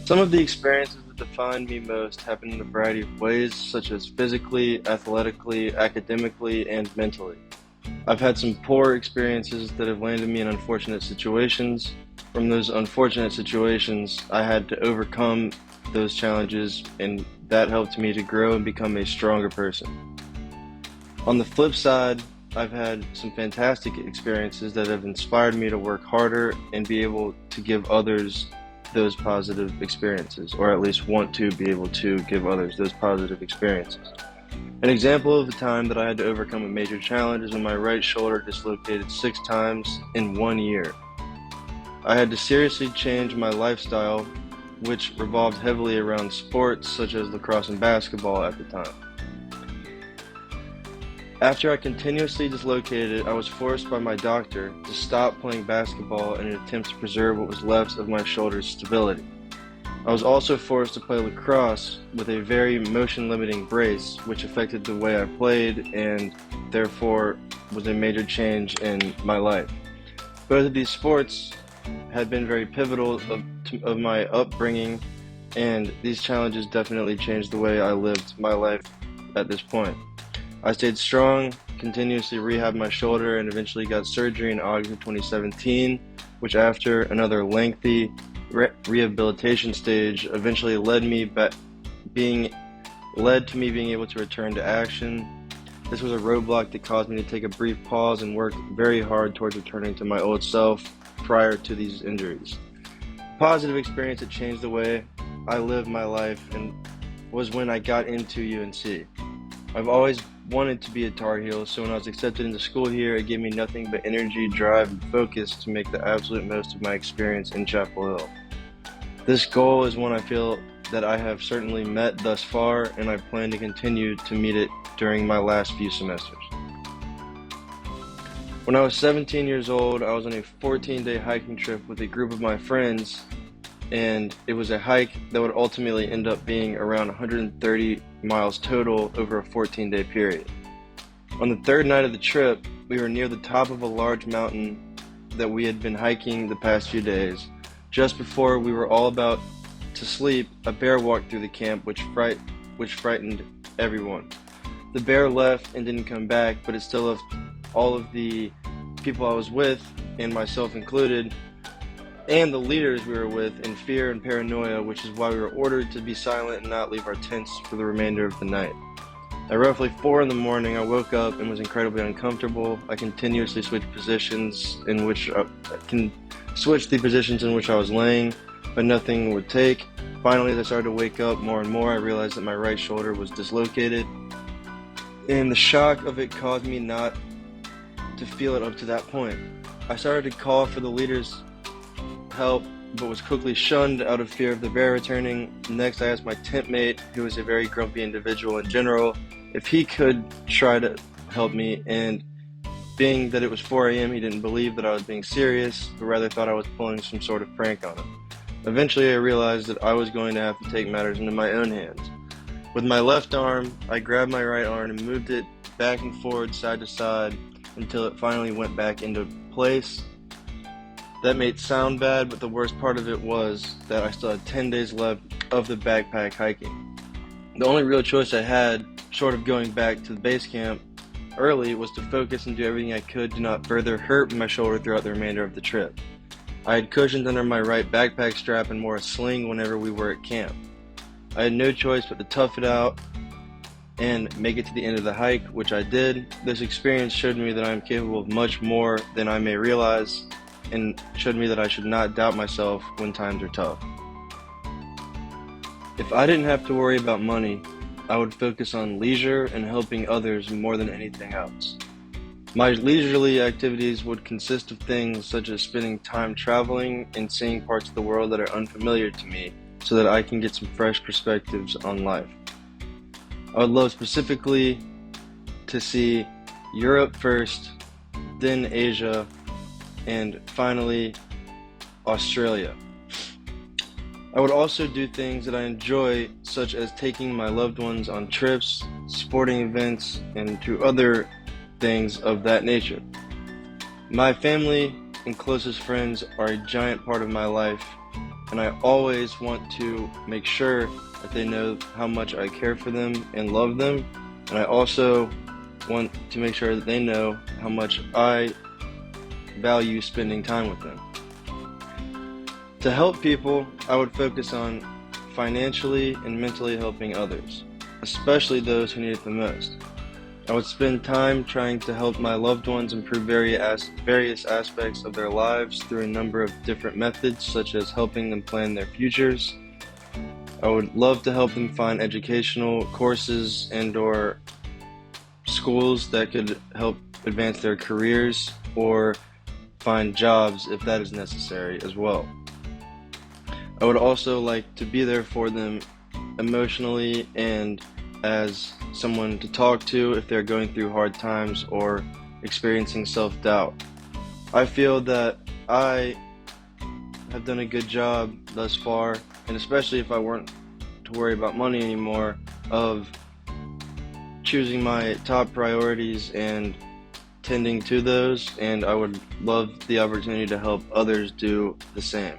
Some of the experiences that defined me most happened in a variety of ways, such as physically, athletically, academically, and mentally. I've had some poor experiences that have landed me in unfortunate situations. From those unfortunate situations, I had to overcome those challenges, and that helped me to grow and become a stronger person. On the flip side, I've had some fantastic experiences that have inspired me to work harder and be able to give others those positive experiences, or at least want to be able to give others those positive experiences. An example of the time that I had to overcome a major challenge is when my right shoulder dislocated 6 times in 1 year. I had to seriously change my lifestyle, which revolved heavily around sports such as lacrosse and basketball at the time. After I continuously dislocated it, I was forced by my doctor to stop playing basketball in an attempt to preserve what was left of my shoulder's stability. I was also forced to play lacrosse with a very motion-limiting brace, which affected the way I played and therefore was a major change in my life. Both of these sports had been very pivotal of my upbringing, and these challenges definitely changed the way I lived my life at this point. I stayed strong, continuously rehabbed my shoulder, and eventually got surgery in August of 2017, which after another lengthy rehabilitation stage eventually led to me being able to return to action. This was a roadblock that caused me to take a brief pause and work very hard towards returning to my old self prior to these injuries. Positive experience that changed the way I lived my life and was when I got into UNC. I've always wanted to be a Tar Heel, so when I was accepted into school here, it gave me nothing but energy, drive, and focus to make the absolute most of my experience in Chapel Hill. This goal is one I feel that I have certainly met thus far, and I plan to continue to meet it during my last few semesters. When I was 17 years old, I was on a 14-day hiking trip with a group of my friends, and it was a hike that would ultimately end up being around 130 miles total over a 14-day period. On the third night of the trip, we were near the top of a large mountain that we had been hiking the past few days. Just before we were all about to sleep, a bear walked through the camp, which frightened everyone. The bear left and didn't come back, but it still left all of the people I was with, and myself included, and the leaders we were with in fear and paranoia, which is why we were ordered to be silent and not leave our tents for the remainder of the night. At roughly 4 in the morning, I woke up and was incredibly uncomfortable. I continuously switched positions in which I was laying, but nothing would take. Finally, as I started to wake up more and more, I realized that my right shoulder was dislocated, and the shock of it caused me not to feel it up to that point. I started to call for the leaders' help, but was quickly shunned out of fear of the bear returning. Next, I asked my tent mate, who was a very grumpy individual in general, if he could try to help me, and being that it was 4 a.m., he didn't believe that I was being serious, but rather thought I was pulling some sort of prank on him. Eventually, I realized that I was going to have to take matters into my own hands. With my left arm, I grabbed my right arm and moved it back and forward, side to side, until it finally went back into place. That may sound bad, but the worst part of it was that I still had 10 days left of the backpack hiking. The only real choice I had, short of going back to the base camp early, was to focus and do everything I could to not further hurt my shoulder throughout the remainder of the trip. I had cushions under my right backpack strap and wore a sling whenever we were at camp. I had no choice but to tough it out and make it to the end of the hike, which I did. This experience showed me that I am capable of much more than I may realize, and showed me that I should not doubt myself when times are tough. If I didn't have to worry about money, I would focus on leisure and helping others more than anything else. My leisurely activities would consist of things such as spending time traveling and seeing parts of the world that are unfamiliar to me so that I can get some fresh perspectives on life. I would love specifically to see Europe first, then Asia, and finally Australia. I would also do things that I enjoy, such as taking my loved ones on trips, sporting events, and to other things of that nature. My family and closest friends are a giant part of my life, and and I always want to make sure that they know how much I care for them and love them, and I also want to make sure that they know how much I value spending time with them. To help people, I would focus on financially and mentally helping others, especially those who need it the most. I would spend time trying to help my loved ones improve various aspects of their lives through a number of different methods, such as helping them plan their futures. I would love to help them find educational courses and/or schools that could help advance their careers or find jobs if that is necessary as well. I would also like to be there for them emotionally and as someone to talk to if they're going through hard times or experiencing self-doubt. I feel that I have done a good job thus far, and especially if I weren't to worry about money anymore, of choosing my top priorities and tending to those, and I would love the opportunity to help others do the same.